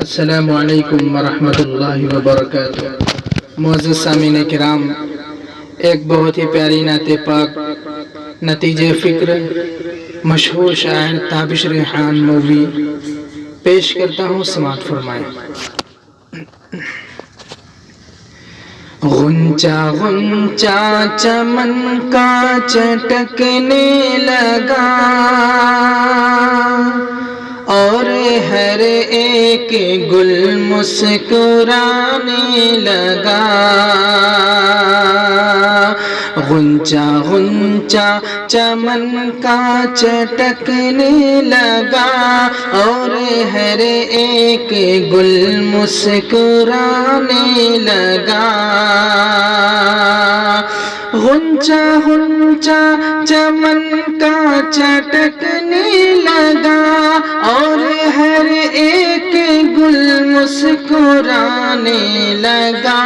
السلام علیکم ورحمۃ اللہ وبرکاتہ۔ معزز سامعین کرام، ایک بہت ہی پیاری نعت پاک نتیجہ فکر مشہور شاعر تابش ریحان مووی پیش کرتا ہوں، سماعت فرمائیں۔ غنچہ غنچہ چمن کا چٹکنے لگا اور ہر ایک گل مسکرانے لگا۔ غنچہ غنچہ چمن کا چٹکنے لگا اور ہر ایک گل مسکرانے لگا۔ غنچہ غنچہ چمن کا چٹکنے لگا اور ہر ایک گل مسکرانے لگا۔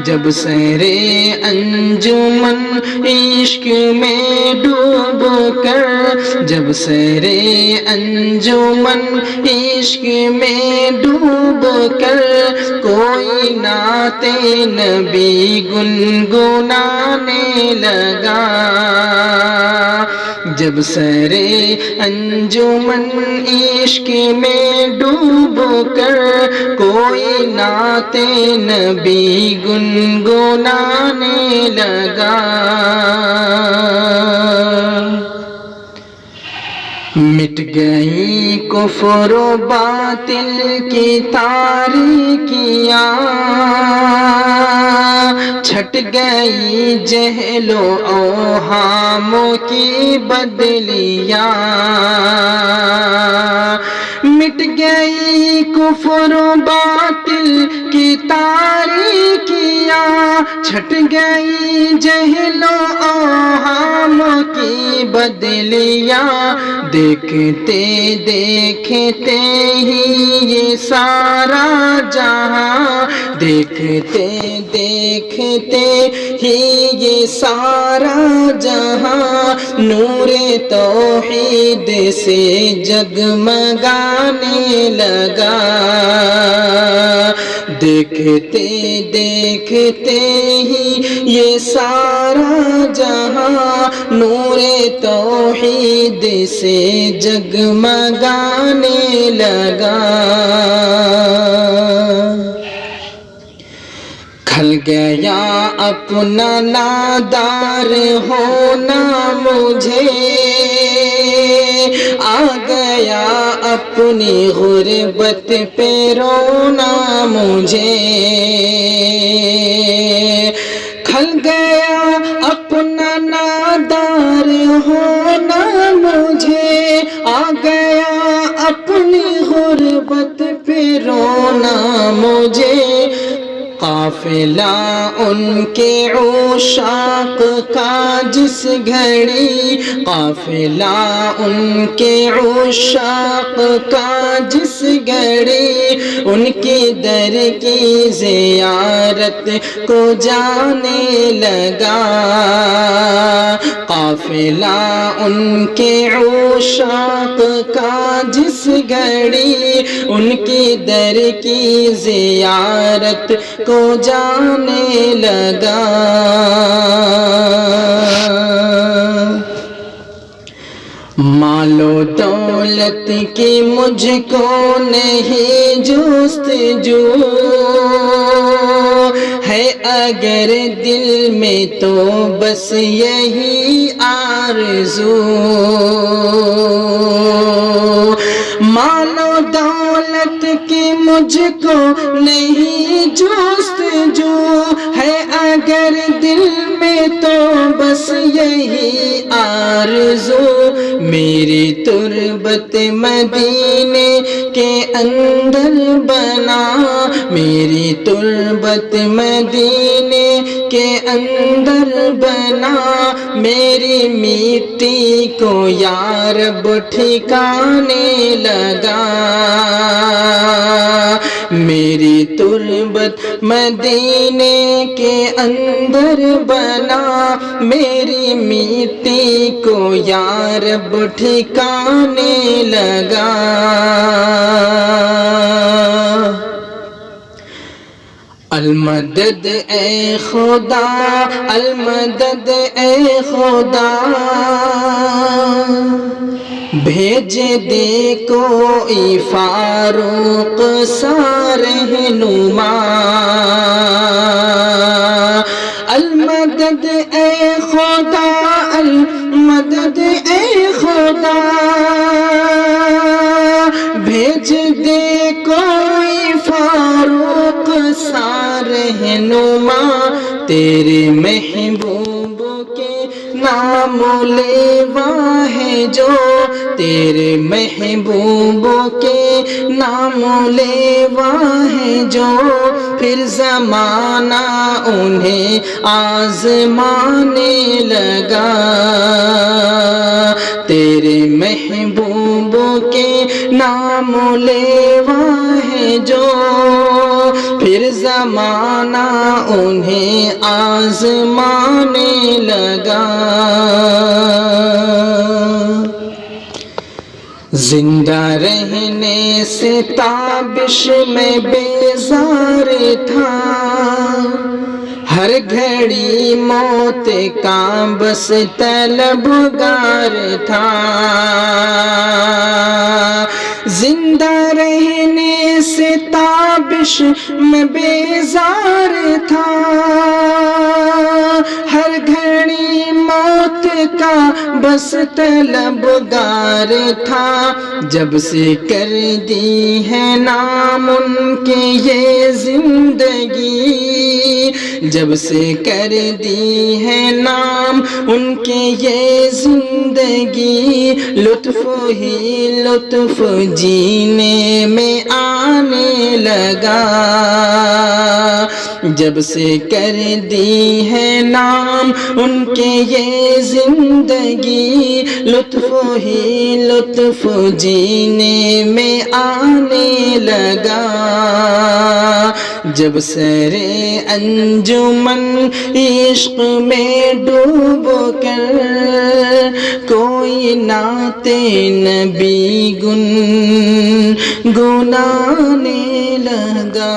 جب سیر انجمن عشق میں ڈوب کر، جب سیر انجمن عشق میں ڈوب کر کوئی نعت نبی گنگنانے لگا۔ جب سیر انجمن عشق میں ڈوب کر کوئی نعت نبی گنگنانے لگا۔ مٹ گئی کفر و باطل کی تاریکیاں، چھٹ گئی جہل و اوہام کی بدلیاں۔ مٹ گئی کفر و باطل کی تاریکیاں، چھٹ گئی جہل و اوہام کی بدلیاں۔ دیکھتے دیکھتے ہی یہ سارا جہاں، دیکھتے دیکھتے ہی یہ سارا جہاں نور توحید سے جگمگانے لگا۔ دیکھتے دیکھتے ہی یہ سارا جہاں نور توحید سے جگمگانے لگا۔ کھل گیا اپنا نادار ہونا مجھے، آ گیا اپنی غربت پہ رونا مجھے۔ کھل گیا اپنا نادار ہونا مجھے، آ گیا اپنی غربت پہ رونا مجھے۔ قافلہ ان کے عشاق کا جس گھڑی، قافلہ ان کے عشاق کا جس گھڑی ان کے در کی زیارت کو جانے لگا۔ قافلہ ان کے عشاق کا جس گھڑی ان کی در کی زیارت کو جانے لگا۔ مال و دولت کی مجھ کو نہیں جستجو ہے، اگر دل میں تو بس یہی آرزو۔ مال و دولت کی مجھ کو نہیں جستجو ہے، اگر دل میں تو بس یہی آرزو۔ میری تربت مدینے کے اندر بنا، میری تربت مدینے کے اندر بنا، میری مٹی کو یا رب ٹھکانے لگا۔ میری تربت مدینے کے اندر بنا، میری مٹی کو یا رب ٹھکانے لگا۔ المدد اے خدا، المدد اے خدا، بھیج دے کوئی فاروق سا رہنما۔ المدد اے خدا، المدد اے خدا، بھیج دے کوئی فاروق سا رہنما۔ تیرے محبوب کے نام لیوا ہے جو، تیرے محبوب کے نام لیوا ہے جو، پھر زمانہ انہیں آزمانے لگا۔ تیرے محبوب کے نام لیوا ہے جو، پھر زمانہ انہیں آزمانے لگا۔ زندہ رہنے سے تابش میں بیزار تھا، ہر گھڑی موت کا بس طلبگار تھا۔ زندہ رہنے سے تابش میں بیزار تھا، ہر گھڑی موت کا بس طلبگار تھا۔ جب سے کر دی ہے نام ان کے یہ زندگی، جب سے کر دی ہے نام ان کے یہ زندگی، لطف ہی لطف جینے میں آنے لگا۔ جب سے کر دی ہے نام ان کے یہ زندگی، لطف ہی لطف جینے میں آنے لگا۔ جب سرے انجمن عشق میں ڈوب کر کوئی نعت نبی گنگنانے لگا۔